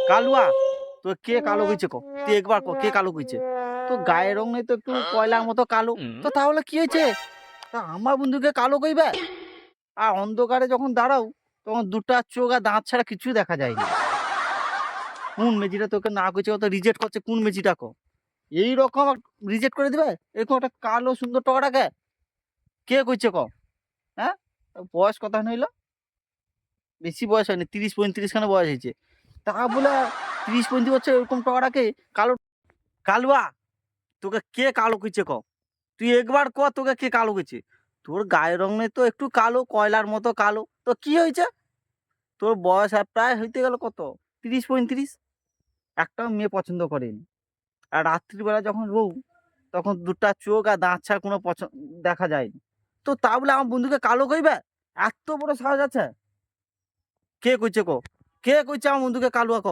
কালুয়া তো কে কালো কইছে ক? তুই একবার ক কে কালো কইছে? তো গায়ের রং নেই তো একটু কয়লার মতো কালো। তো তাহলে কি হয়েছে? তা আমার বন্ধুকে কালো কইবে? আর অন্ধকারে যখন দাঁড়াও তখন দুটা চোখ আর দাঁত ছাড়া কিছুই দেখা যায় না। কোন মেজিটা তোকে না কইছে ও তো রিজেক্ট করছে কোন মেজিটা ক? এই রকম রিজেক্ট করে দিবে? এরকম একটা কালো সুন্দর টকটাকে কে কইছে ক? হ্যাঁ? বয়স কথা নইলো? বেশি বয়স হয়নি ৩০-৩৫ খানে বয়স হয়েছে। তা বলে ৩০-৩৫ বছর এরকম টকটাকে কালো কালুয়া তোকে কে কালো কইছে ক? তুই একবার ক তোকে কে কালো কইছে? তোর গায়ের রং নেই তো একটু কালো কয়লার মতো কালো। তো কি হয়েছে? তোর বয়স আর প্রায় হইতে গেল কত? ৩০-৩৫। একটাও মেয়ে পছন্দ করেনি। আর রাত্রিবেলা যখন রোউ তখন দুটা চোখ আর দাঁত ছাড়া কোনো দেখা যায়নি। তো তা বলে আমার বন্ধুকে কালো কইবে? এত বড় সাহস আছে? কে কইছে ক? কে কইছে আমার বন্ধুকে কালুয়া ক?